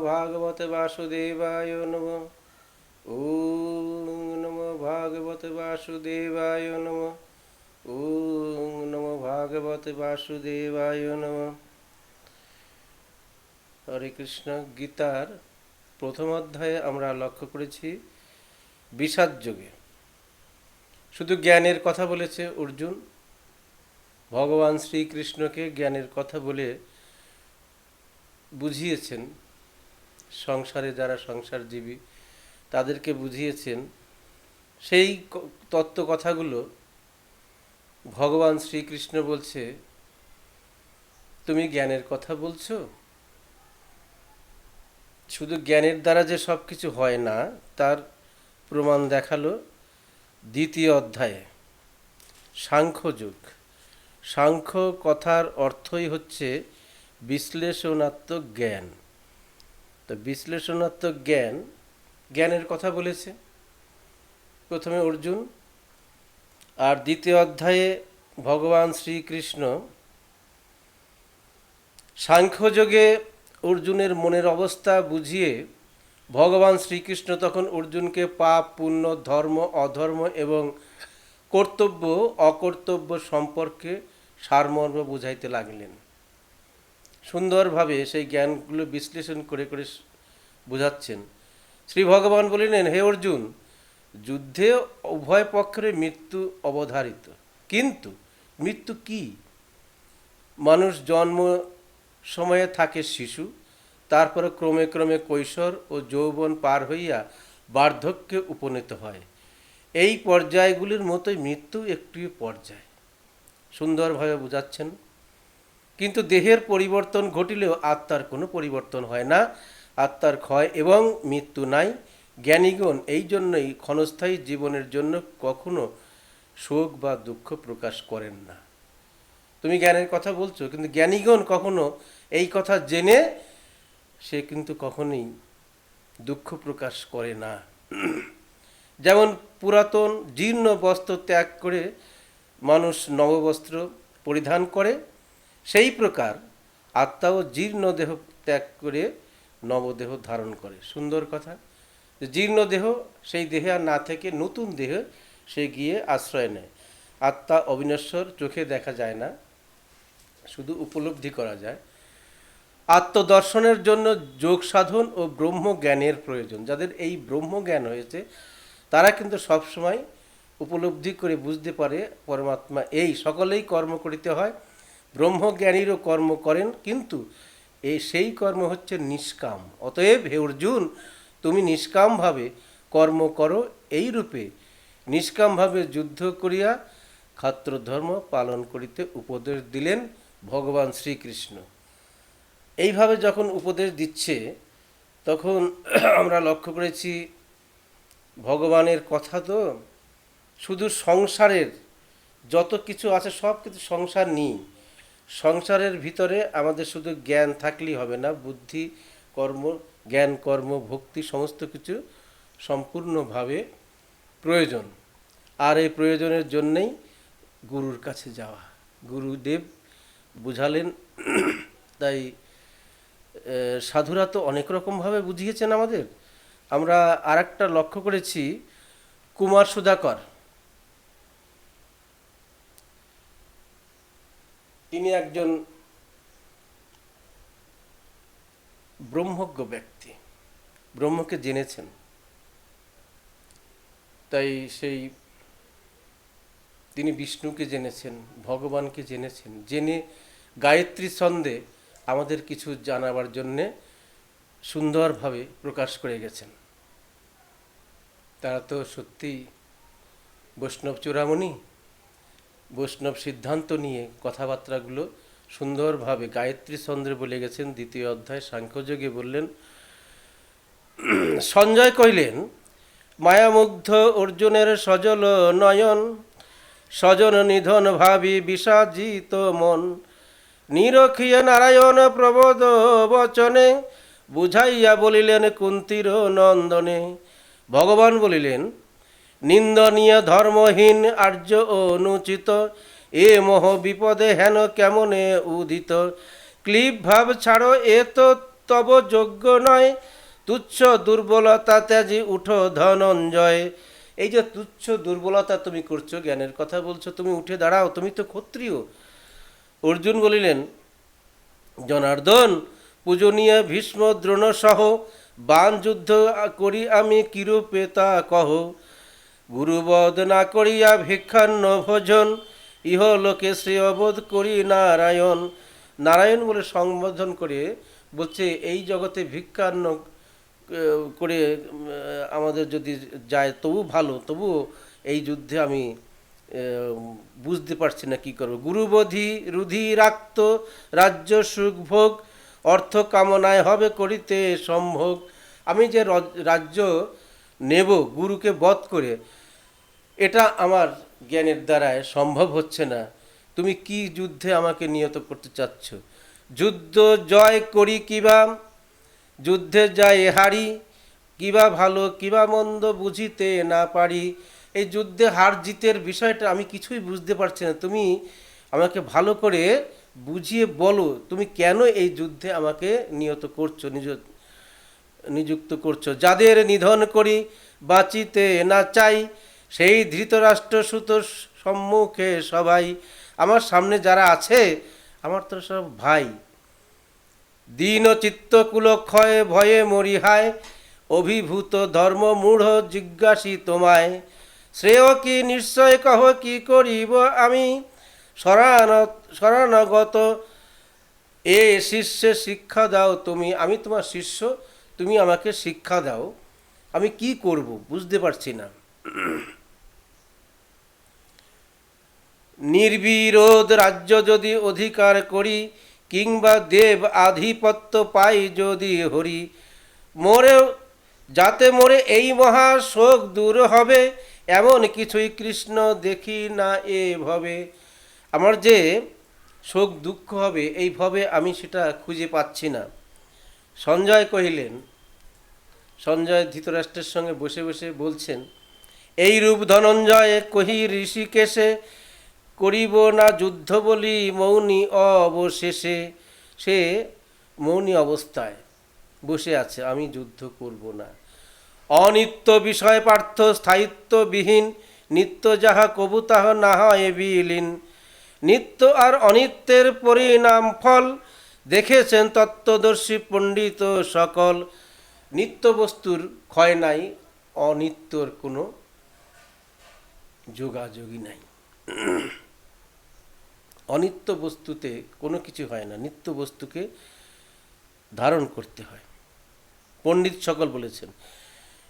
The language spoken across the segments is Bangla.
भागवते वासुदेवाय नमः। ओम नमो भागवते वासुदेवाय नमः। ओम नमो भागवते वासुदेवाय नमः। হরে কৃষ্ণ। গীতার প্রথম অধ্যায়ে আমরা লক্ষ্য করেছি বিষাদ যোগে শুধু জ্ঞানের কথা বলেছে অর্জুন। ভগবান শ্রীকৃষ্ণকে জ্ঞানের কথা বলে বুঝিয়েছেন, সংসারে যারা সংসারজীবী তাদেরকে বুঝিয়েছেন। সেই তত্ত্ব কথাগুলো ভগবান শ্রীকৃষ্ণ বলছে, তুমি জ্ঞানের কথা বলছো, শুধু জ্ঞানের দ্বারা যে সব কিছু হয় না তার প্রমাণ দেখালো দ্বিতীয় অধ্যায়ে সাংখ্যযোগ। সাংখ্য কথার অর্থই হচ্ছে বিশ্লেষণাত্মক জ্ঞান। তো বিশ্লেষণাত্মক জ্ঞানের কথা বলেছে প্রথমে অর্জুন, আর দ্বিতীয় অধ্যায়ে ভগবান শ্রীকৃষ্ণ সাংখ্যযোগে অর্জুনের মনের অবস্থা বুঝিয়ে ভগবান শ্রীকৃষ্ণ তখন অর্জুনকে পাপ, পুণ্য, ধর্ম, অধর্ম এবং কর্তব্য অকর্তব্য সম্পর্কে সারমর্ম বুঝাইতে লাগলেন। সুন্দরভাবে সেই জ্ঞানগুলো বিশ্লেষণ করে করে বোঝাচ্ছেন। শ্রী ভগবান বলিলেন, হে অর্জুন, যুদ্ধে উভয় পক্ষের মৃত্যু অবধারিত, কিন্তু মৃত্যু কি? মানুষ জন্ম সময়ে থাকে শিশু, তারপরে ক্রমে ক্রমে কৈশোর ও যৌবন পার হইয়া বার্ধক্যে উপনীত হয়। এই পর্যায়গুলির মতোই মৃত্যু একটি পর্যায়। সুন্দরভাবে বোঝাচ্ছেন। কিন্তু দেহের পরিবর্তন ঘটিলেও আত্মার কোনো পরিবর্তন হয় না, আত্মার ক্ষয় এবং মৃত্যু নাই। জ্ঞানীগণ এই জন্যই ক্ষণস্থায়ী জীবনের জন্য কখনো শোক বা দুঃখ প্রকাশ করেন না। তুমি জ্ঞানের কথা বলছো, কিন্তু জ্ঞানীগণ কখনো এই কথা জেনে সে কিন্তু কখনোই দুঃখ প্রকাশ করে না। যেমন পুরাতন জীর্ণ বস্ত্র ত্যাগ করে মানুষ নববস্ত্র পরিধান করে, সেই প্রকার আত্মাও জীর্ণ দেহ ত্যাগ করে নবদেহ ধারণ করে। সুন্দর কথা। জীর্ণ দেহ, সেই দেহে আর না থেকে নতুন দেহ সে গিয়ে আশ্রয় নেয়। আত্মা অবিনশ্বর, চোখে দেখা যায় না, শুধু উপলব্ধি করা যায়। আত্মদর্শনের জন্য যোগ সাধন ও ব্রহ্মজ্ঞানের প্রয়োজন। যাদের এই ব্রহ্মজ্ঞান হয়েছে তারা কিন্তু সবসময় উপলব্ধি করে বুঝতে পারে পরমাত্মা এই। সকলেই কর্ম করিতে হয়, ব্রহ্মজ্ঞানীরও কর্ম করেন, কিন্তু সেই কর্ম হচ্ছে নিষ্কাম। অতএব হে অর্জুন, তুমি নিষ্কামভাবে কর্ম করো। এই রূপে নিষ্কামভাবে যুদ্ধ করিয়া ক্ষাত্রধর্ম পালন করিতে উপদেশ দিলেন ভগবান শ্রীকৃষ্ণ। এইভাবে যখন উপদেশ দিচ্ছে তখন আমরা লক্ষ্য করেছি ভগবানের কথা তো শুধু সংসারের যত কিছু আছে সব কিছু সংসার নিয়ে, সংসারের ভিতরে আমাদের শুধু জ্ঞান থাকলেই হবে না, বুদ্ধি, কর্ম, জ্ঞান, কর্ম, ভক্তি সমস্ত কিছু সম্পূর্ণভাবে প্রয়োজন। আর এই প্রয়োজনের জন্যেই গুরুর কাছে যাওয়া। গুরুদেব বুঝালেন। তাই সাধুরা তো অনেক রকমভাবে বুঝিয়েছেন আমাদের। আমরা আর একটা লক্ষ্য করেছি, কুমার সুধাকর, তিনি একজন ব্রহ্মজ্ঞ ব্যক্তি, ব্রহ্মকে জেনেছেন। তাই তিনি বিষ্ণুকে জেনেছেন, ভগবানকে জেনেছেন, জেনে গায়ত্রী ছন্দে আমাদের কিছু জানাবার জন্যে সুন্দরভাবে প্রকাশ করে গেছেন। তারা তো সত্যি বৈষ্ণব চূড়ামণি, বৈষ্ণব সিদ্ধান্ত নিয়ে কথাবার্তাগুলো সুন্দরভাবে গায়ত্রী ছন্দে বলে গেছেন। দ্বিতীয় অধ্যায় সাংখ্যযোগে বললেন, সঞ্জয় কহিলেন, মায়ামুগ্ধ অর্জুনের সজল নয়ন, স্বজন নিধন ভাবি বিষাজিত মন, নিরখিয়া নারায়ণ প্রবোধ বচনে, বুঝাইয়া বলিলেন কুন্তির নন্দনে। ভগবান বলিলেন, নিন্দনীয় ধর্মহীন আর্য অনুচিত, এ মোহ বিপদে হেন কেমনে উদিত, ক্লিপ ভাব ছাড়ো, এ তো তব যোগ্য নয়, তুচ্ছ দুর্বলতা ত্যাজি উঠো ধনঞ্জয়। এই যে তুচ্ছ দুর্বলতা তুমি করছো, জ্ঞানের কথা বলছো, তুমি উঠে দাঁড়াও, তুমি তো ক্ষত্রিয়। অর্জুন বলিলেন, জনার্দন পূজনীয় ভীষ্ম দ্রোণ সহ বাণ যুদ্ধ করি আমি কিরূপে তা কহ। গুরুবধ না করিয়া ভিক্ষান্ন ভোজন, ইহলোকে শ্রেয়বোধ করি নারায়ণ। নারায়ণ বলে সম্বোধন করে বলছে, এই জগতে ভিক্ষান্ন করে আমাদের যদি যায় তবু ভালো, তবুও এই যুদ্ধে আমি বুঝতে পারছি না কি করব। গুরুবোধি রুধিরাক্ত রাজ্য সুখভোগ, অর্থ কামনায় হবে করিতে সম্ভোগ। আমি যে রাজ্য নেব গুরুকে বধ করে, এটা আমার জ্ঞানের দ্বারায় সম্ভব হচ্ছে না। তুমি কি যুদ্ধে আমাকে নিয়ত করতে চাচ্ছ? যুদ্ধ জয় করি কিবা, যুদ্ধে যাই হারি, কিবা ভালো কিবা মন্দ বুঝিতে না পারি। এই যুদ্ধে হার জিতের বিষয়টা আমি কিছুই বুঝতে পারছি না। তুমি আমাকে ভালো করে বুঝিয়ে বলো, তুমি কেন এই যুদ্ধে আমাকে নিয়ত করছো, নিযুক্ত করছো। যাদের নিধন করি বাঁচিতে না চাই, সেই ধৃতরাষ্ট্র সুত সম্মুখে সবাই। আমার সামনে যারা আছে আমার তো সব ভাই। দীন চিত্ত কুলক্ষয়ে ভয়ে মরিহায়, অভিভূত ধর্ম মূঢ় জিজ্ঞাসী তোমায়। শ্রেয় কি নিশ্চয় কহ কি করিব আমি, শরণাগত এ শিষ্যে শিক্ষা দাও তুমি। আমি তোমার শিষ্য, তুমি আমাকে শিক্ষা দাও, আমি কি করব বুঝতে পারছি না। নির্বিরোধ রাজ্য যদি অধিকার করি, কিংবা দেব আধিপত্য পাই যদি হরি। মোরে যাতে মোরে এই মহা শোক দূর হবে, এমন কিছুই কৃষ্ণ দেখি না এ ভবে। আমার যে শোক দুঃখ হবে এই ভবে, আমি সেটা খুঁজে পাচ্ছি না। সঞ্জয় কহিলেন, সঞ্জয় ধৃতরাষ্ট্রের সঙ্গে বসে বসে বলছেন, এই রূপ ধনঞ্জয় কহি ঋষিকেশে, করিব না যুদ্ধ বলি মৌনী অবশেষে। সে মৌনী অবস্থায় বসে আছে, আমি যুদ্ধ করব না। অনিত্য বিষয় পার্থ স্থায়িত্ববিহীন, নিত্য যাহা কবু তাহা না হয় বিলীন। নিত্য আর অনিত্যের পরিণাম ফল, দেখেছেন তত্ত্বদর্শী পণ্ডিত সকল। নিত্য বস্তুর ক্ষয় নাই, অনিত্যর কোনো যোগাযোগই নাই। অনিত্য বস্তুতে কোনো কিছু হয় না, নিত্য বস্তুকে ধারণ করতে হয়। পণ্ডিত সকল বলেছেন,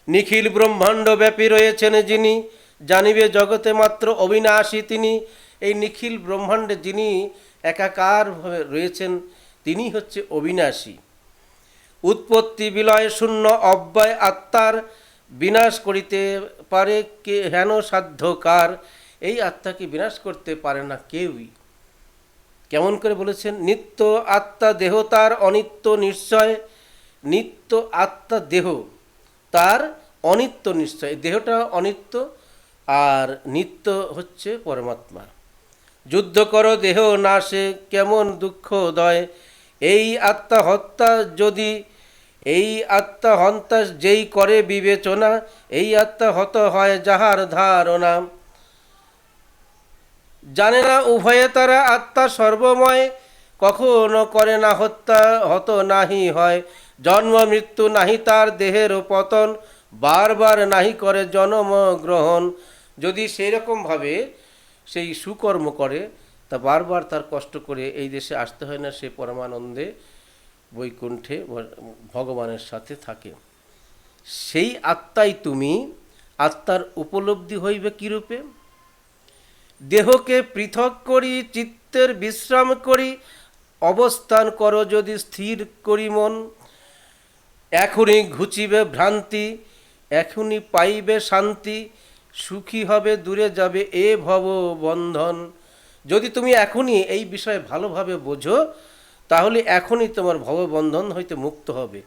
নিখিল ব্রহ্মাণ্ড ব্যাপী রয়েছেন যিনি, জানিবে জগতে মাত্র অবিনাশী তিনি। এই নিখিল ব্রহ্মাণ্ডে যিনি একাকারভাবে রয়েছেন, তিনি হচ্ছে অবিনাশী। উৎপত্তি বিলয় শূন্য অব্যয় আত্মার, বিনাশ করিতে পারে কে হেন সাধ্যকার। এই আত্মাকে বিনাশ করতে পারে না কেউই। কেমন করে বলেছেন? নিত্য আত্মা দেহ তার অনিত্য নিশ্চয়। নিত্য আত্মা দেহ তার অনিত্য নিশ্চয়। দেহটা অনিত্য আর নিত্য হচ্ছে পরমাত্মা। যুদ্ধ করো দেহ নাশে কেমন দুঃখদয়, এই আত্মা হত্যা যদি, এই আত্মা হত্যা যেই করে বিবেচনা, এই আত্মা হত হয় যাহার ধারণা। জানে না উভয়ে তারা আত্মা সর্বময়, কখনো করে না হত্যা হত নাহি হয়। জন্ম মৃত্যু নাহি তার দেহের পতন, বারবার নাহি করে জন্ম গ্রহণ। যদি সেই রকমভাবে সেই সুকর্ম করে, তা বারবার তার কষ্ট করে এই দেশে আসতে হয় না, সে পরমানন্দে বৈকুণ্ঠে ভগবানের সাথে থাকে। সেই আত্মাই তুমি। আত্মার উপলব্ধি হইবে কিরূপে? দেহকে পৃথক করি চিত্তের বিশ্রাম করি, অবস্থান করো যদি স্থির করি মন। এখনই ঘুচিবে ভ্রান্তি, এখনই পাইবে শান্তি, সুখী হবে দূরে যাবে এ ভব বন্ধন। যদি তুমি এখনই এই বিষয়ে ভালোভাবে বোঝো, তাহলে এখনই তোমার ভববন্ধন হইতে মুক্ত হবে।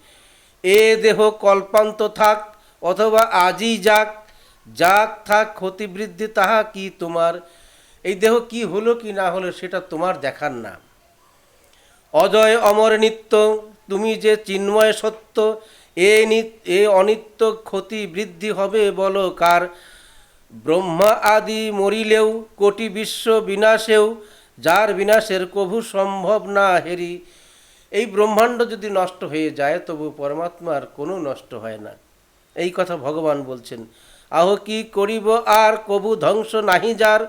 এ দেহ কল্পান্ত থাক অথবা আজই যাক, যাক থাক ক্ষতিবৃদ্ধি তাহা কি তোমার। এই দেহ কি হলো কি না হলো সেটা তোমার দেখার না। অজয় অমর নিত্য তুমি যে চিন্ময় সত্য, এ অনিত্য ক্ষতি বৃদ্ধি হবে বলো কার? ব্রহ্মা আদি মরিলেও কোটি বিশ্ব বিনাশেও, যার বিনাশের কভু সম্ভব না হেরি। এই ব্রহ্মাণ্ড যদি নষ্ট হয়ে যায় তবু পরমাত্মার কোনো নষ্ট হয় না, এই কথা ভগবান বলছেন। আহ কি করিব আর কভু ধ্বংস নাহি যার,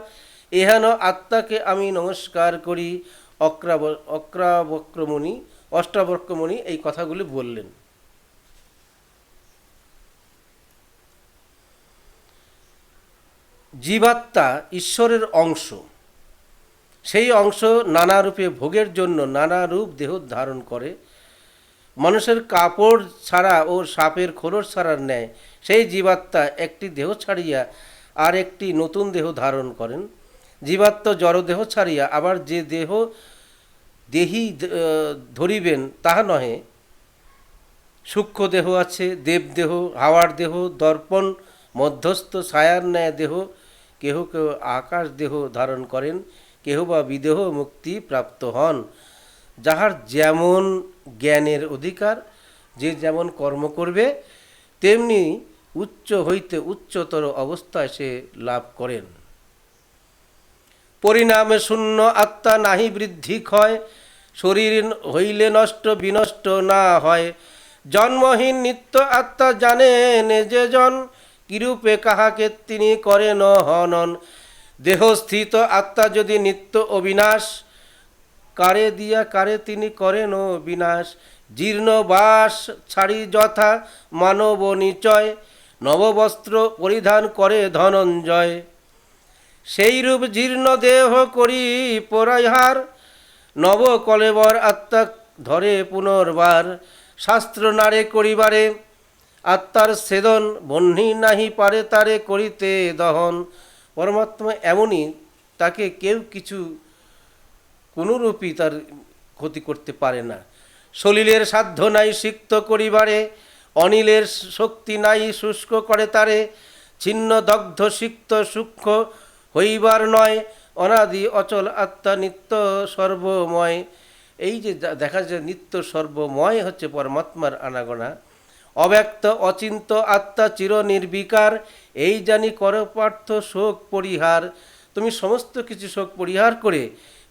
এহেন আত্মাকে আমি নমস্কার করি। অক্রাবক্রমণি অষ্টাবক্রমণি এই কথাগুলি বললেন। জীবাত্মা ঈশ্বরের অংশ, সেই অংশ নানা রূপে ভোগের জন্য নানা রূপ দেহ ধারণ করে। মানুষের কাপড় ছাড়া ও সাপের খোলস ছাড়ার ন্যায় সেই জীবাত্মা একটি দেহ ছাড়িয়া আর একটি নতুন দেহ ধারণ করেন। জীবাত্মা জড়দেহ ছাড়িয়া আবার যে দেহি ধরিবেন তাহা নহে। সূক্ষ্ম দেহ আছে, দেবদেহ, হাওয়ার দেহ, দর্পণ, মধ্যস্থ ছায়ার ন্যায় দেহ, কেহ কেহ আকাশ দেহ ধারণ করেন, কেহ বা বিদেহ মুক্তি প্রাপ্ত হন। যাহার যেমন জ্ঞানের অধিকার, যে যেমন কর্ম করবে তেমনি উচ্চ হইতে উচ্চতর অবস্থায় সে লাভ করেন। পরিণামে শূন্য আত্মা নাহি বৃদ্ধি ক্ষয়, শরীর হইলে নষ্ট বিনষ্ট না হয়। জন্মহীন নিত্য আত্মা জানেন যে জন, কিরূপে কাহাকে তিনি করেন হনন। দেহস্থিত আত্মা যদি নিত্য অবিনাশ, কারে দিয়া কারে তিনি করেন বিনাশ। জীর্ণ বাস ছাড়ি যথা মানব নিচয়, নববস্ত্র পরিধান করে ধনঞ্জয়। সেইরূপ জীর্ণ দেহ করি পরিহার, নব কলেবর আত্মা ধরে পুনর্বার। শাস্ত্র নারে করিবারে আত্মার ছেদন, বহ্নি নাহি পারে তারে করিতে দহন। পরমাত্মা এমনই, তাকে কেউ কিছু কোনোরূপই তার ক্ষতি করতে পারে না। সলিলের সাধ্য নাই সিক্ত করিবারে, অনিলের শক্তি নাই শুষ্ক করে তারে। ছিন্ন দগ্ধ সিক্ত সূক্ষ্ম হইবার নয়, অনাদি অচল আত্মা নিত্য সর্বময়। এই যে দেখা যায় নিত্য সর্বময় হচ্ছে পরমাত্মার আনাগোনা। অব্যক্ত অচিন্ত আত্মা চির নির্বিকার, এই জানি কর পার্থ শোক পরিহার। তুমি সমস্ত কিছু শোক পরিহার করে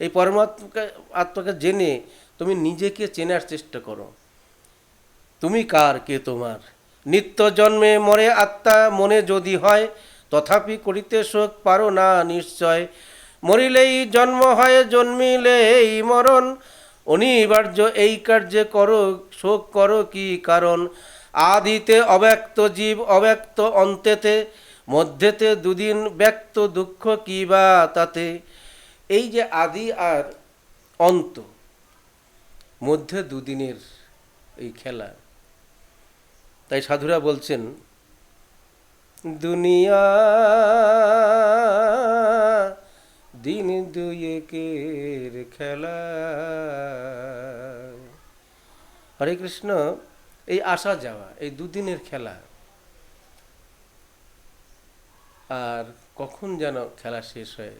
এই পরমাত্মাকে আত্মাকে জেনে তুমি নিজেকে চেনার চেষ্টা করো। তুমি কার, কে তোমার? নিত্য জন্মে মরে আত্মা মনে যদি হয়, তথাপি করিতে শোক পারো না নিশ্চয়। মরিলেই জন্ম হয়, জন্মিলেই মরণ, অনিবার্য এই কার্যে করো শোক করো কি কারণ। আদিতে অব্যক্ত জীব অব্যক্ত অন্তেতে, মধ্যেতে দুদিন ব্যক্ত দুঃখ কি বা তাতে। এই যে আদি আর অন্ত, মধ্যে দুদিনের এই খেলা। তাই সাধুরা বলছেন দুনিয়া দিন দুয়েকের খেলা। হরে কৃষ্ণ, এই আসা যাওয়া এই দুদিনের খেলা, আর কখন যেন খেলা শেষ হয়।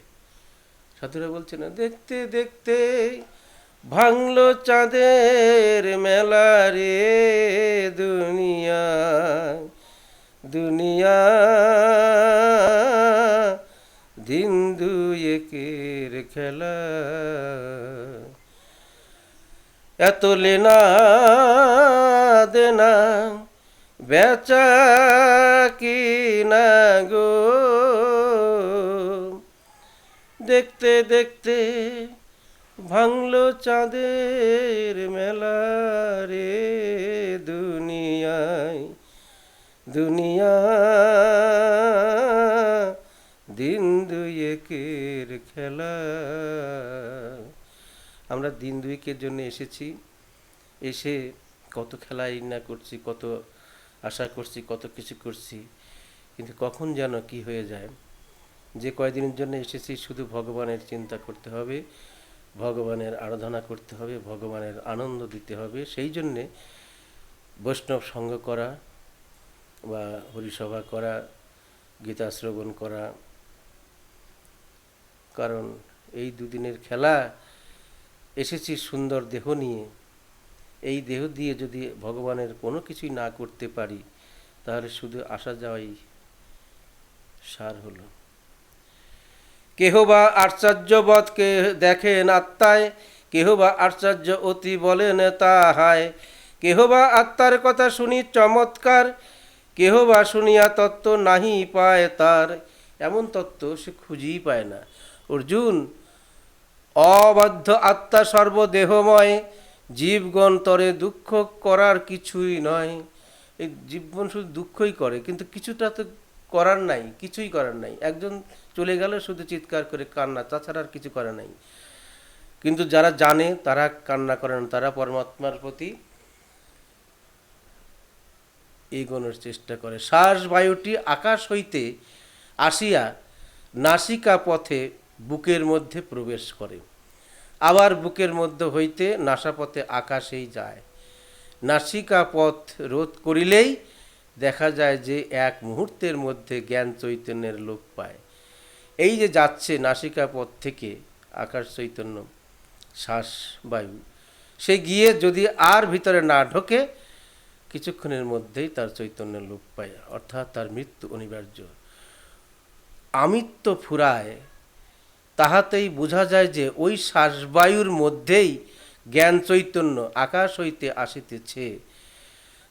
সাধুরা বলছেন দেখতে দেখতে ভাঙলো চাঁদের মেলা রে দুনিয়া, দুনিয়া দিন দুয়েকের খেলা। এত লেনা দেনা বেচা কিনা গো, দেখতে দেখতে ভাঙলো চাঁদের মেলা রে দুনিয়ায়, দুনিয়া দিন দুয়েকের খেলা। আমরা দিন দুয়েকের জন্য এসেছি, এসে কত খেলাই না করছি, কত আশা করছি, কত কিছু করছি, কিন্তু কখন যেন কি হয়ে যায়। যে কয়দিনের জন্য এসেছি শুধু ভগবানের চিন্তা করতে হবে, ভগবানের আরাধনা করতে হবে, ভগবানের আনন্দ দিতে হবে। সেই জন্যে বৈষ্ণব সঙ্গ করা বা হরিসভা করা, গীতা শ্রবণ করা। কারণ এই দুদিনের খেলা, এসেছি সুন্দর দেহ নিয়ে, এই দেহ দিয়ে যদি ভগবানের কোনো কিছুই না করতে পারি, তাহলে শুধু আসা যাওয়াই সার হলো। কেহ বা আশ্চর্যবৎকে দেখেন আত্মায়, কেহ বা আশ্চর্য অতি বলেন তাহায়, কেহ বা আত্মার কথা শুনি চমৎকার, কেহ বা শুনিয়া তত্ত্ব নাহি পায় তার। এমন তত্ত্ব সে খুঁজেই পায় না। অর্জুন, অবাধ্য আত্মা সর্বদেহময়, জীবগণ তরে দুঃখ করার কিছুই নয়। এই জীবগণ শুধু দুঃখই করে, কিন্তু কিছুটা তো করার নাই, কিছুই করার নাই। একজন চলে গেল শুধু চিৎকার করে কান্না, তাছাড়া আর কিছু করে নাই। কিন্তু যারা জানে তারা কান্না করে না, তারা পরমাত্মার প্রতি এগোনোর চেষ্টা করে। শ্বাস বায়ুটি আকাশ হইতে আসিয়া নাসিকা পথে বুকের মধ্যে প্রবেশ করে, আবার বুকের মধ্য হইতে নাসাপথে আকাশেই যায়। নাসিকা পথ রোধ করিলেই দেখা যায় যে এক মুহূর্তের মধ্যে জ্ঞান চৈতন্যের লোপ পায়। এই যে যাচ্ছে নাসিকা পথ থেকে আকাশ চৈতন্য, শ্বাস বায়ু, সে গিয়ে যদি আর ভিতরে না ঢোকে, কিছুক্ষণের মধ্যেই তার চৈতন্য লোপ পায়, অর্থাৎ তার মৃত্যু অনিবার্য। আমিত্ব ফুরায়, তাহাতেই বোঝা যায় যে ওই শ্বাসবায়ুর মধ্যেই জ্ঞান চৈতন্য আকাশ হইতে আসিতেছে।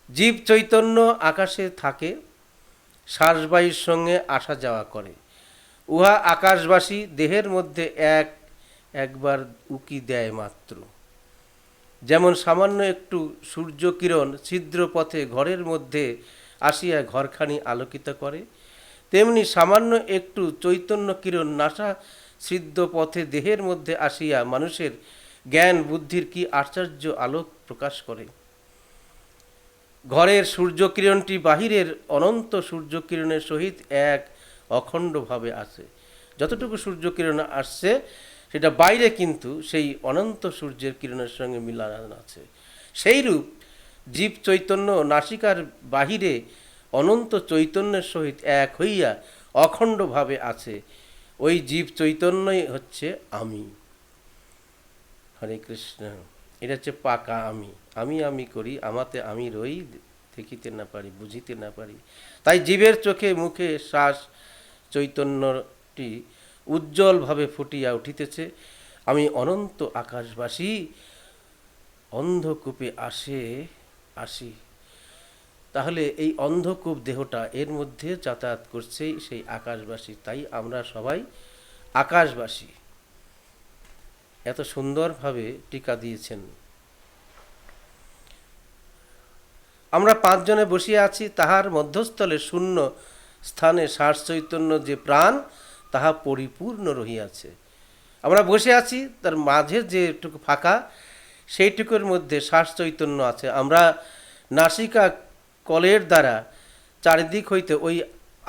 জীব চৈতন্য আকাশে থাকে, শ্বাসবায়ুর সঙ্গে আসা যাওয়া করে। উহা আকাশবাসী দেহের মধ্যে একবার উকি দেয় মাত্র। যেমন সামান্য একটু সূর্যকিরণ ছিদ্র পথে ঘরের মধ্যে আসিয়া ঘরখানি আলোকিত করে, তেমনি সামান্য একটু চৈতন্য কিরণ নাসা ছিদ্র পথে দেহের মধ্যে আসিয়া মানুষের জ্ঞান বুদ্ধির কি আশ্চর্য আলোক প্রকাশ করে। ঘরের সূর্যকিরণটি বাহিরের অনন্ত সূর্যকিরণের সহিত এক অখণ্ডভাবে আসে। যতটুকু সূর্যকিরণ আসছে সেটা বাইরে কিন্তু সেই অনন্ত সূর্যের কিরণের সঙ্গে মিলান আছে। সেইরূপ জীব চৈতন্য নাসিকার বাহিরে অনন্ত চৈতন্যের সহিত এক হইয়া অখণ্ডভাবে আছে। ওই জীব চৈতন্যই হচ্ছে আমি। হরে কৃষ্ণ। এটা হচ্ছে পাকা আমি। আমি আমি করি, আমাতে আমি রই, দেখিতে না পারি, বুঝিতে না পারি। তাই জীবের চোখে মুখে শ্বাস চৈতন্যটি উজ্জ্বলভাবে ফুটিয়া উঠিতেছে। আমি অনন্ত আকাশবাসী, অন্ধকূপে আসি। তাহলে এই অন্ধকূপ দেহটা এর মধ্যে যাতায়াত করছে সেই আকাশবাসী। তাই আমরা সবাই আকাশবাসী। এত সুন্দরভাবে টিকা দিয়েছেন। আমরা পাঁচজনে বসিয়া আছি, তাহার মধ্যস্থলে শূন্য স্থানে শ্বাস চৈতন্য যে প্রাণ, তাহা পরিপূর্ণ রহিয়াছে। আমরা বসে আছি, তার মাঝে যেটুকু ফাঁকা, সেইটুকুর মধ্যে শ্বাস চৈতন্য আছে। আমরা নাসিকা কলের দ্বারা চারিদিক হইতে ওই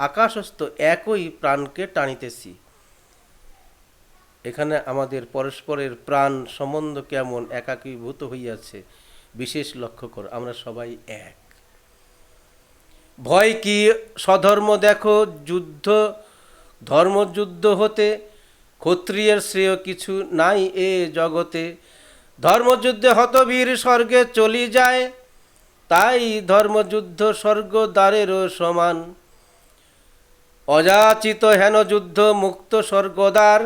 আকাশস্থ একই প্রাণকে টানিতেছি। এখানে আমাদের পরস্পরের প্রাণ সম্বন্ধ কেমন একাকীভূত হইয়াছে বিশেষ লক্ষ্য কর। আমরা সবাই এক। ভয় কি স্বধর্ম দেখো, যুদ্ধ ধর্মযুদ্ধ হতে, ক্ষত্রিয়ের শ্রেয় কিছু নাই এ জগতে। ধর্মযুদ্ধে হতবীর স্বর্গে চলি যায়, তাই ধর্মযুদ্ধ স্বর্গ দ্বারেরও সমান। অযাচিত হেন যুদ্ধ মুক্ত স্বর্গদ্বার,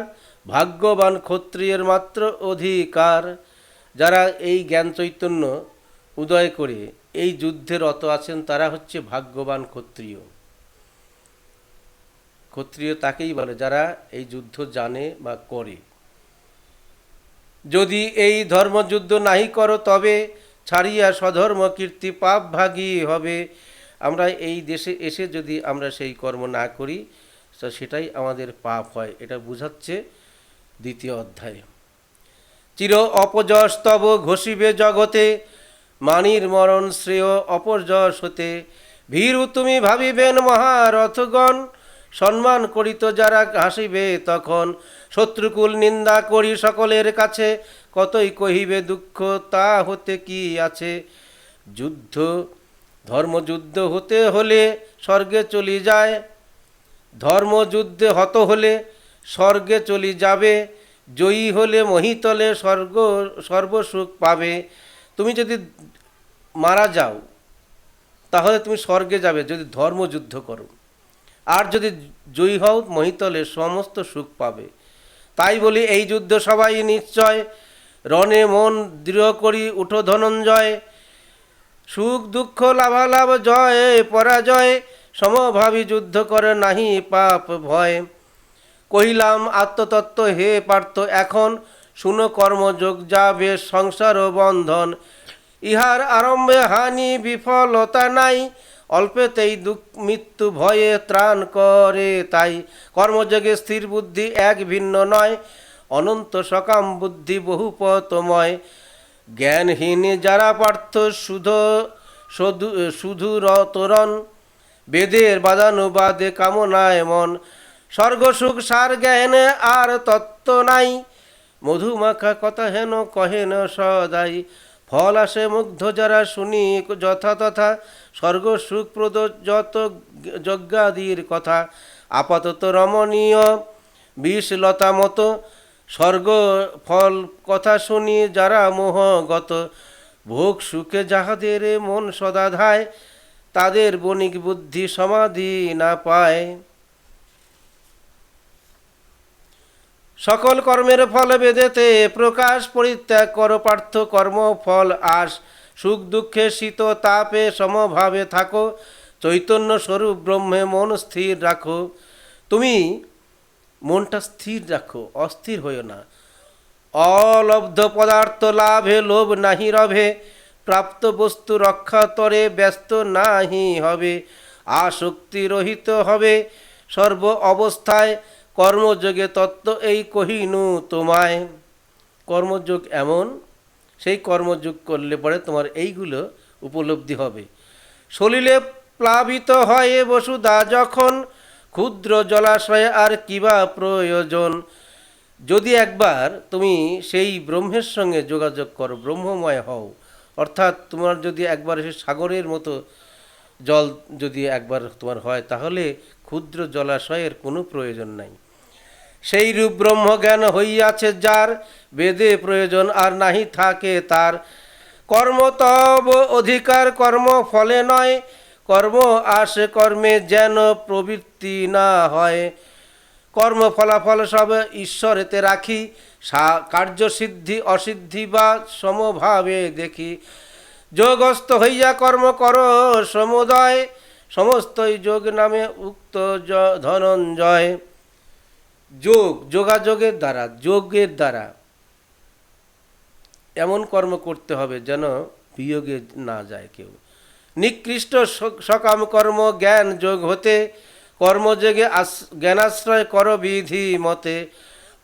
ভাগ্যবান ক্ষত্রিয়ের মাত্র অধিকার। যারা এই জ্ঞান চৈতন্য উদয় করে এই যুদ্ধে রত আছেন, তারা হচ্ছে ভাগ্যবান ক্ষত্রিয়। ক্ষত্রিয় তাকেই বলে যারা এই যুদ্ধ জানে বা করে। যদি এই ধর্মযুদ্ধ নাহি করো, তবে ছাড়িয়া স্বধর্ম কীর্তি পাপ ভাগী হবে। আমরা এই দেশে এসে যদি আমরা সেই কর্ম না করি, তো সেটাই আমাদের পাপ হয়। এটা বুঝাচ্ছে দ্বিতীয় অধ্যায়। চির অপযশ তব ঘষিবে জগতে, মানির মরণ শ্রেয় অপযশ হতে। ভীরু তুমি ভাবিবেন মহারথগণ, সম্মান করিত যারা হাসিবে তখন। শত্রুকুল নিন্দা করি সকলের কাছে, কতই কহিবে দুঃখ তা হতে কি আছে। যুদ্ধ ধর্মযুদ্ধ হতে হলে স্বর্গে চলি যায়, ধর্মযুদ্ধে হত হলে স্বর্গে চলি যাবে। জয়ী হলে মহিতলে স্বর্গসুখ পাবে, তুমি যদি মারা যাও তাহলে তুমি স্বর্গে যাবে যদি ধর্মযুদ্ধ করো, আর যদি জয়ী হও মহিতলে সমস্ত সুখ পাবে। তাই বলি এই যুদ্ধ সবাই নিশ্চয়, রণে মন দৃঢ় করি উঠো ধনঞ্জয়। সুখ দুঃখ লাভালাভ জয় পরাজয়, সমভাবী যুদ্ধ করে নাহি পাপ ভয়। কহিলাম আত্মতত্ত্ব হে পার্থ এখন, শুনো কর্মযোগ যাবে সংসার ও বন্ধন। ইহার আরম্ভে হানি বিফলতা নাই, অল্পেতেই দুঃখ মৃত্যু ভয়ে ত্রাণ করে তাই। কর্মযোগে স্থির বুদ্ধি এক ভিন্ন নয়, অনন্ত সকাম বুদ্ধি বহুপতময়। জ্ঞানহীন যারা পার্থ শুধু রতরণ, বেদের বাদানুবাদে কামনায় মন। স্বর্গসুখ সার জ্ঞানে আর তত্ত্ব নাই, মধুমাখা কথা হেন কহেন সদাই। ফল আসে মুগ্ধ যারা শুনি যথা তথা, স্বর্গ সুখপ্রদ যত যজ্ঞাদির কথা। আপাতত রমণীয় বিষলতা মতো, স্বর্গ ফল কথা শুনি যারা মোহগত। ভোগ সুখে যাহাদের মন সদা ধায়, তাদের বণিক বুদ্ধি সমাধি না পায়। সকল কর্মের ফল বেদেতে প্রকাশ, পরিত্যাগ কর পার্থ কর্ম ফল আস। সুখ দুঃখে শীত তাপে সমভাবে থাকো, চৈতন্য স্বরূপ ব্রহ্মে মন স্থির রাখো। তুমি মনটা স্থির রাখো, অস্থির হইও না। অলব্ধ পদার্থ লাভে লোভ নাহি রভে, প্রাপ্ত বস্তু রক্ষা তরে ব্যস্ত নাহি হবে। আসক্তি রহিত হবে সর্ব অবস্থায়, কর্মযোগে তত্ত্ব এই কহিনু তোমায়। কর্মযোগ এমন, সেই কর্মযোগ করলে পরে তোমার এইগুলো উপলব্ধি হবে। সলিলে প্লাবিত হয় বসুধা যখন, ক্ষুদ্র জলাশয়ে আর কিবা প্রয়োজন। যদি একবার তুমি সেই ব্রহ্মের সঙ্গে যোগাযোগ করো, ব্রহ্মময় হও, অর্থাৎ তোমার যদি একবার সেই সাগরের মতো জল যদি একবার তোমার হয়, তাহলে ক্ষুদ্র জলাশয়ের কোনো প্রয়োজন নাই। সেই রূপ ব্রহ্মজ্ঞান হইয়াছে যার, বেদে প্রয়োজন আর নাহি থাকে তার। কর্ম তব অধিকার কর্ম ফলে নয়, কর্ম আসে কর্মে যেন প্রবৃত্তি না হয়। কর্ম ফলাফল সব ঈশ্বরেতে রাখি, কার্যসিদ্ধি অসিদ্ধি বা সমভাবে দেখি। যোগস্থ হইয়া কর্ম কর সমুদয়, সমস্তই যোগ নামে উক্ত ধনঞ্জয়। যোগাযোগের দ্বারা, যোগের দ্বারা এমন কর্ম করতে হবে যেন বিয়োগে না যায় কেউ। নিকৃষ্ট সকাম কর্ম জ্ঞান যোগ হতে, কর্মযোগে জ্ঞানাশ্রয় কর বিধি মতে।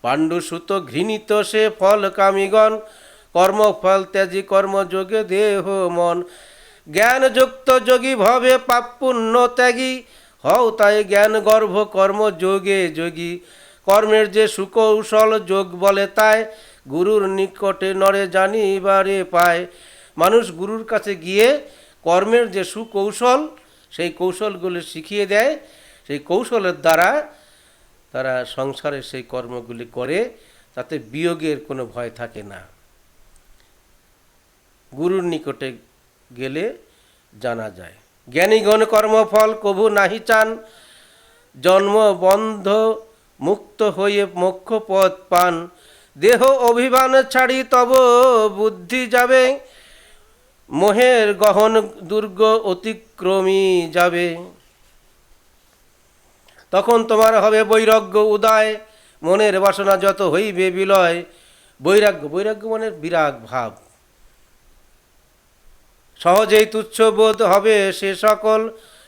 পাণ্ডুসুত ঘৃণিত সে ফল কামিগণ, কর্মফল ত্যাজি কর্মযোগে দেহ মন। জ্ঞানযুক্ত যোগী ভবে পাপ পুণ্য ত্যাগী, হও তাই জ্ঞান গর্ভ কর্মযোগে যোগী। কর্মের যে সুকৌশল যোগ বলে তাই, গুরুর নিকটে নরে জানিবারে পায়। মানুষ গুরুর কাছে গিয়ে কর্মের যে সুকৌশল, সেই কৌশলগুলি শিখিয়ে দেয়। সেই কৌশলের দ্বারা তারা সংসারে সেই কর্মগুলি করে, তাতে বিয়োগের কোনো ভয় থাকে না। গুরুর নিকটে গেলে জানা যায়। জ্ঞানীগণ কর্মফল কভু নাহি চান, জন্ম বন্ধ মুক্ত হয়ে মোক্ষ পথ পান। দেহ অভিমান ছাড়ি তব বুদ্ধি যাবে, মোহের গহন দুর্গ অতিক্রমী যাবে। তখন তোমার হবে বৈরাগ্য উদয়, মনের বাসনা যত হইবে বিলয়। বৈরাগ্য, বৈরাগ্য মানে বিরাগ ভাব। সহজেই তুচ্ছ বোধ হবে সে সকল,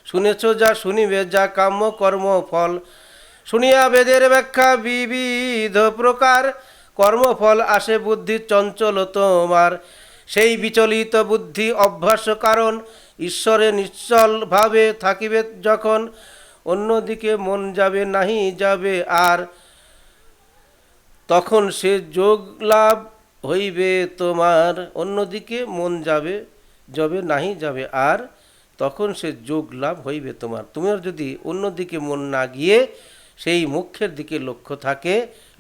শুনেছ যা শুনিবে যা কাম্য কর্ম ফল। শুনিয়া বেদের ব্যাখ্যা বিবিধ প্রকার, কর্মফল আসে বুদ্ধি চঞ্চল তোমার। সেই বিচলিত বুদ্ধি অভ্যাস কারণ, ঈশ্বরে নিশ্চল ভাবে থাকিবে যখন, অন্যদিকে মন যাবে নাহি যাবে আর। তখন সে যোগ লাভ হইবে তোমার, অন্যদিকে মন যাবে যাবে নাহি যাবে আর, তখন সে যোগ লাভ হইবে তোমার। তোমার যদি অন্যদিকে মন না গিয়ে সেই মুখ্যের দিকে লক্ষ্য থাকে,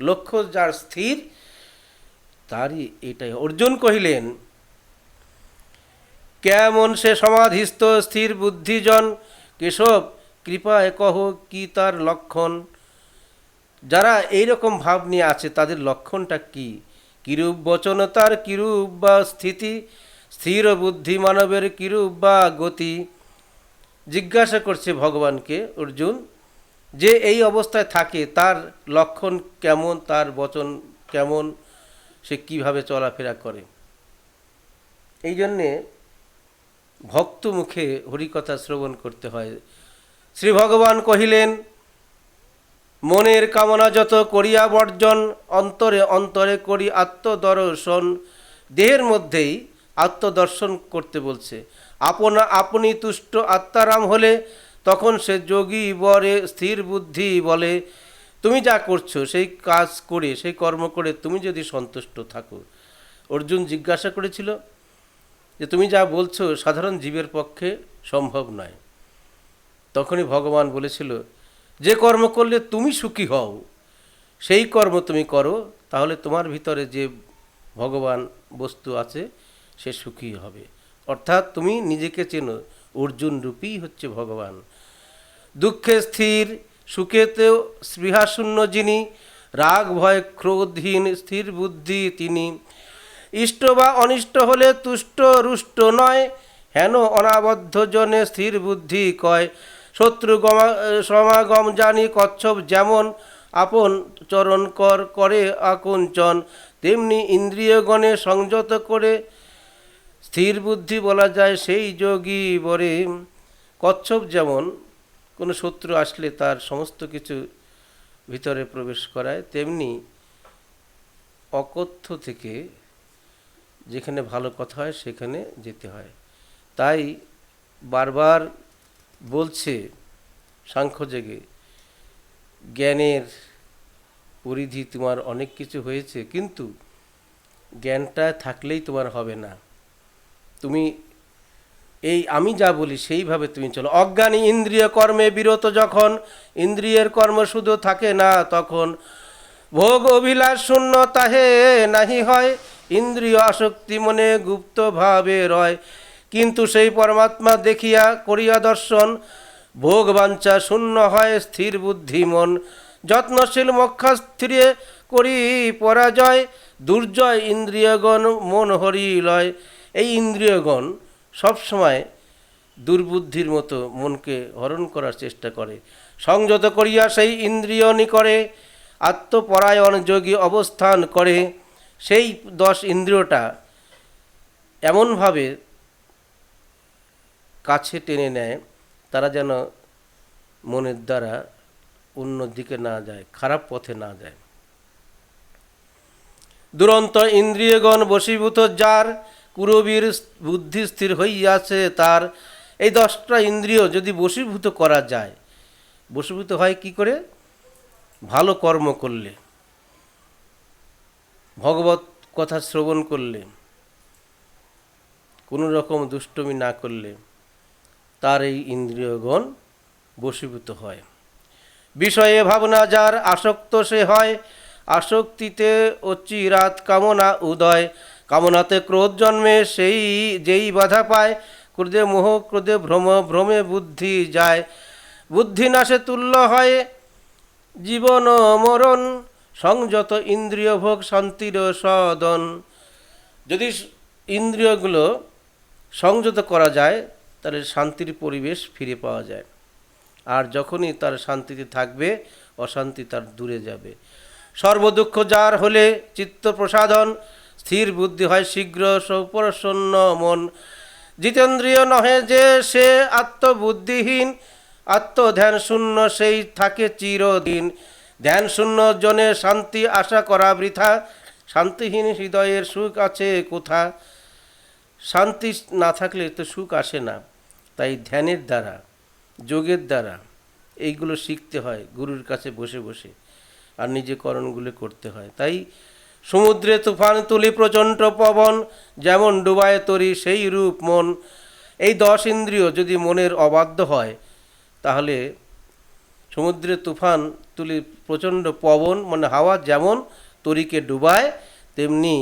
লক্ষ্য যার স্থির, তারই এটাই। অর্জুন কহিলেন, কেমন সে সমাধিস্থ স্থির বুদ্ধিজন, কেশব কৃপায় কহ কি তার লক্ষণ। যারা এইরকম ভাব নিয়ে আছে তাদের লক্ষণটা কি, কিরূপ বচন তার, কিরূপ বা স্থিতি, স্থির বুদ্ধি মানবের কিরূপ বা গতি। জিজ্ঞাসা করছে ভগবানকে অর্জুন, যে এই অবস্থায় থাকে তার লক্ষণ কেমন, তার বচন কেমন, সে কিভাবে চলাফেরা করে। এই জন্যে ভক্ত মুখে হরিকথা শ্রবণ করতে হয়। শ্রী ভগবান কহিলেন, মনের কামনা যত করিয়া বর্জন, অন্তরে অন্তরে করি আত্মদর্শন। দেহের মধ্যেই আত্মদর্শন করতে বলছে। আপনা আপনি তুষ্ট আত্মারাম হলে তখন সে যোগী বরে স্থির বুদ্ধি বলে। তুমি যা করছো সেই কাজ করে, সেই কর্ম করে তুমি যদি সন্তুষ্ট থাকো। অর্জুন জিজ্ঞাসা করেছিল যে তুমি যা বলছো সাধারণ জীবের পক্ষে সম্ভব নয়। তখনই ভগবান বলেছিল, যে কর্ম করলে তুমি সুখী হও সেই কর্ম তুমি করো, তাহলে তোমার ভিতরে যে ভগবান বস্তু আছে সে সুখী হবে। অর্থাৎ তুমি নিজেকে চেনো, অর্জুন রূপী হচ্ছে ভগবান। দুঃখে স্থির, সুখেতেও স্পৃহাশূন্য যিনি, রাগ ভয় ক্রোধহীন স্থির বুদ্ধি তিনি। ইষ্ট বা অনিষ্ট হলে তুষ্ট রুষ্ট নয়, হেন অনাবদ্ধ জনে স্থির বুদ্ধি কয়। শত্রু সমাগম জানি কচ্ছপ যেমন, আপন চরণ করে আকুঞ্চন, তেমনি ইন্দ্রিয়গণে সংযত করে স্থির বুদ্ধি বলা যায় সেই যোগী বরে। কচ্ছপ যেমন কোনো শত্রু আসলে তার সমস্ত কিছু ভিতরে প্রবেশ করায়, তেমনি অকথ্য থেকে যেখানে ভালো কথা হয় সেখানে যেতে হয়। তাই বারবার বলছে সাংখ্যযোগে, জ্ঞানের পরিধি তোমার অনেক কিছু হয়েছে, কিন্তু জ্ঞানটা থাকলেই তোমার হবে না। তুমি এই আমি যা বলি সেইভাবে তুমি চলো। অজ্ঞানী ইন্দ্রিয় কর্মে বিরত যখন, ইন্দ্রিয়ের কর্ম শুধু থাকে না তখন। ভোগ অভিলাষ শূন্য তাহে নাহি হয়, ইন্দ্রিয় আসক্তি মনে গুপ্ত ভাবে রয়। কিন্তু সেই পরমাত্মা দেখিয়া করিয়া দর্শন, ভোগ বাঞ্ছা শূন্য হয় স্থির বুদ্ধি মন। যত্নশীল মক্ষাস্থিরে করি পরাজয়, দুর্জয় ইন্দ্রিয়গণ মন হরি লয়। এই ইন্দ্রিয়গণ সবসময় দুর্বুদ্ধির মতো মনকে হরণ করার চেষ্টা করে। সংযত করিয়া সেই ইন্দ্রিয় নিকরে, আত্মপরায়ণ যোগী অবস্থান করে। সেই 10 ইন্দ্রিয়টা এমনভাবে কাছে টেনে নেয়, তারা যেন মনের দ্বারা অন্য দিকে না যায়, খারাপ পথে না যায়। দুরন্ত ইন্দ্রিয়গণ বশীভূত যার, কুরবীর বুদ্ধি স্থির হইয়াছে তার। এই 10টা ইন্দ্রিয় যদি বশীভূত করা যায়, বশীভূত হয় কি করে? ভালো কর্ম করলে, ভগবত কথা শ্রবণ করলে, কোনো রকম দুষ্টমি না করলে তার এই ইন্দ্রিয়গণ বশীভূত হয়। বিষয়ে ভাবনা যার আসক্ত সে হয়, আসক্তিতে অচিরাত কামনা উদয়। কামনাতে ক্রোধ জন্মে সেই যেই বাধা পায়, ক্রোধে মোহ ক্রোধে ভ্রম ভ্রমে বুদ্ধি যায়। বুদ্ধি নাশে তুল্য হয় জীবন মরণ, সংযত ইন্দ্রিয় ভোগ শান্তির সদন। যদি ইন্দ্রিয়গুলো সংযত করা যায় তাহলে শান্তির পরিবেশ ফিরে পাওয়া যায়। আর যখনই তার শান্তিতে থাকবে, অশান্তি তার দূরে যাবে। সর্বদুঃখ যার হলে চিত্ত প্রসাদন, স্থির বুদ্ধি হয় শীঘ্র সৌপ্রসন্ন মন। জিতেন্দ্রিয় নহে যে সে আত্মবুদ্ধিহীন, আত্মধ্যান শূন্য সেই থাকে চিরদিন। ধ্যান শূন্য জনে শান্তি আশা করা বৃথা, শান্তিহীন হৃদয়ের সুখ আছে কোথা। শান্তি না থাকলে তো সুখ আসে না। তাই ধ্যানের দ্বারা, যোগের দ্বারা এইগুলো শিখতে হয়, গুরুর কাছে বসে বসে, আর নিজে করণগুলো করতে হয়। তাই সমুদ্রে তুফান তুলি প্রচণ্ড পবন, যেমন ডুবায় তরি সেই রূপ মন। এই 10 ইন্দ্রিয় যদি মনের অবাধ্য হয়, তাহলে সমুদ্রে তুফান তুলি প্রচণ্ড পবন মানে হাওয়া যেমন তরিকে ডুবায়, তেমনি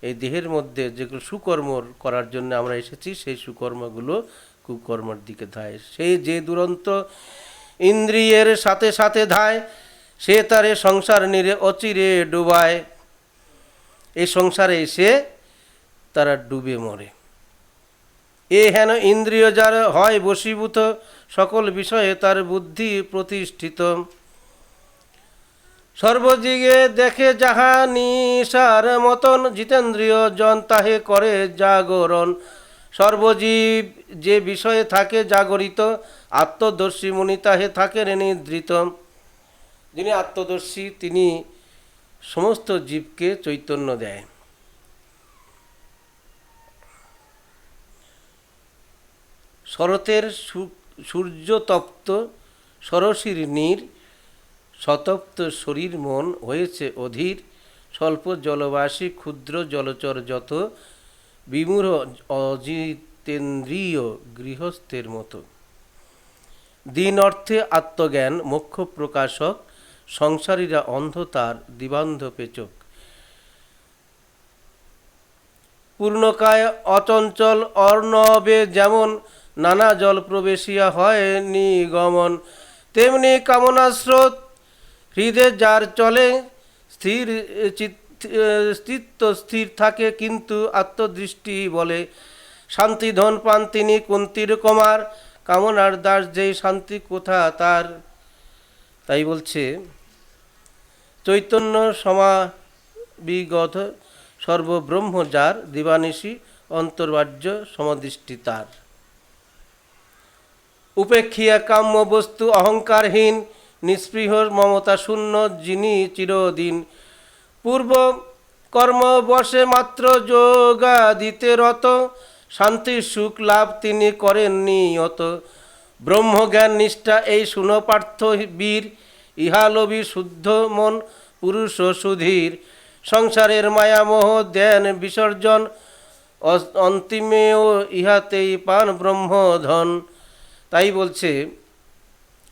এই দেহের মধ্যে যেগুলো সুকর্ম করার জন্য আমরা এসেছি, সেই সুকর্মগুলো কুকর্মের দিকে ধায়। সেই যে দুরন্ত ইন্দ্রিয়ের সাথে সাথে ধায়, সে তারে সংসার নিরে অচিরে ডুবায়। এই সংসারে এসে তারা ডুবে মরে। এ হেন ইন্দ্রিয় যার হয় বশীভূত, সকল বিষয়ে তার বুদ্ধি প্রতিষ্ঠিত। সর্বদিকে দেখে যাহা নিশার মতন, জিতেন্দ্রিয় জন তাহে করে জাগরণ। সর্বজীব যে বিষয়ে থাকে জাগরিত, আত্মদর্শী মুনি তাহে থাকেন নিদ্রিত। যিনি আত্মদর্শী তিনি সমস্ত জীবকে চৈতন্য দেয়। শরতের সূর্যতপ্ত সরসীর নীর, সতপ্ত শরীর মন হয়েছে অধীর। স্বল্প জলবাসী ক্ষুদ্র জলচর যত, বিমূঢ় অজিতেন্দ্রিয় গৃহস্থের মতো। দিন অর্থে আত্মজ্ঞান মোক্ষ প্রকাশক, সংসারীরা অন্ধ তার দিবান্ধ পেচক। পূর্ণকায় অচঞ্চল অর্ণবে যেমন, নানা জল প্রবেশিয়া হয় নিগমন। তেমনি কামনাস্রোত হৃদে যার চলে, স্থির চিত্ত স্থির থাকে কিন্তু আত্মদৃষ্টি বলে। শান্তি ধন পান তিনি কুন্তির কুমার, কামনার দাস যেই শান্তি কোথা তার। তাই বলছে চৈতন্য সমাবিগত সর্বব্রহ্ম যার, দিবানিশি অন্তর্বাহ্য সমদৃষ্টি তার। উপেক্ষিয়া কাম্য বস্তু অহংকারহীন, নিস্পৃহ মমতা শূন্য যিনি চিরদিন। পূর্ব কর্ম বশে মাত্র যোগা দিতে রত, শান্তির সুখ লাভ তিনি করেন নিয়ত। ব্রহ্মজ্ঞান নিষ্ঠা এই শুনো পার্থ বীর, ইহালোভী শুদ্ধ মন পুরুষ সুধীর। সংসারের মায়ামোহ দেন বিসর্জন, অন্তিমেও ইহাতেই পান ব্রহ্মধন। তাই বলছে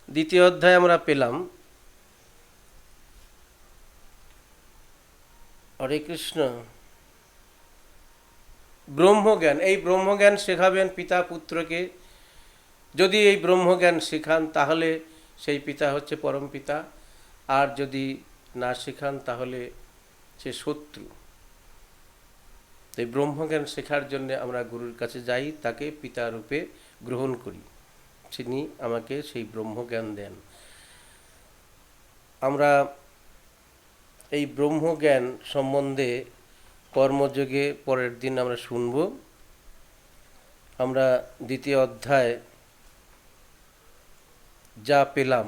দ্বিতীয় অধ্যায় আমরা পেলাম। হরে কৃষ্ণ। ব্রহ্মজ্ঞান, এই ব্রহ্মজ্ঞান শেখাবেন পিতা পুত্রকে। যদি এই ব্রহ্মজ্ঞান শেখান তাহলে সেই পিতা হচ্ছে পরম পিতা, আর যদি না শেখান তাহলে সে শত্রু। এই ব্রহ্মজ্ঞান শেখার জন্য আমরা গুরুর কাছে যাই, তাকে পিতা রূপে গ্রহণ করি, তিনি আমাকে সেই ব্রহ্মজ্ঞান দেন। আমরা এই ব্রহ্মজ্ঞান সম্বন্ধে কর্মযোগে পরের দিন আমরা শুনব। আমরা দ্বিতীয় অধ্যায় যা পেলাম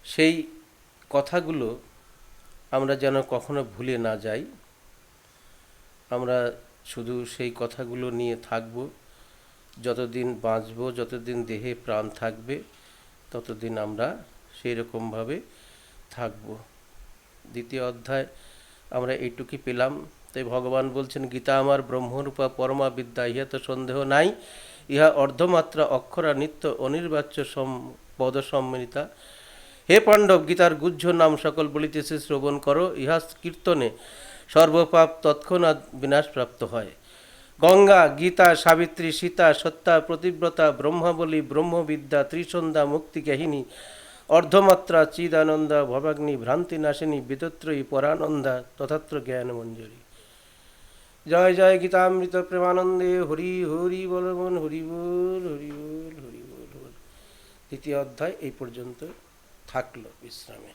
সেই কথাগুলো আমরা যেন কখনো ভুলে না যাই। আমরা শুধু সেই কথাগুলো নিয়ে থাকব, যতদিন বাঁচব, যতদিন দেহে প্রাণ থাকবে ততদিন আমরা সেই রকমভাবে থাকব। দ্বিতীয় অধ্যায় আমরা এইটুকুই পেলাম। তাই ভগবান বলছেন, গীতা আমার ব্রহ্মরূপা পরমা বিদ্যা, ইহা তো সন্দেহ নাই। ইহা অর্ধমাত্রা অক্ষরা নিত্য অনির্বাচ্য পদ সম্মিলিতা। হে পাণ্ডব, গীতার গুহ্য নাম সকল বলিতেছে শ্রবণ করো। ইহা কীর্তনে সর্বপাপ তৎক্ষণাৎ বিনাশপ্রাপ্ত হয়। গঙ্গা, গীতা, সাবিত্রী, সীতা, সত্যা, প্রতিব্রতা, ব্রহ্মাবলী, ব্রহ্মবিদ্যা, ত্রিসন্ধ্যা, মুক্তিকাহিনী, অর্ধমাত্রা, চিদানন্দা, ভবাগ্নি, ভ্রান্তি নাশিনী, বিতত্রয়ী, পরানন্দা, তথাত্র জ্ঞান মঞ্জুরি। জয় জয় গীতামৃত প্রেমানন্দে। হরি হরি বল মন, হরি বল হরি বল হরি বল। দ্বিতীয় অধ্যায় এই পর্যন্ত থাকলো বিশ্রামে।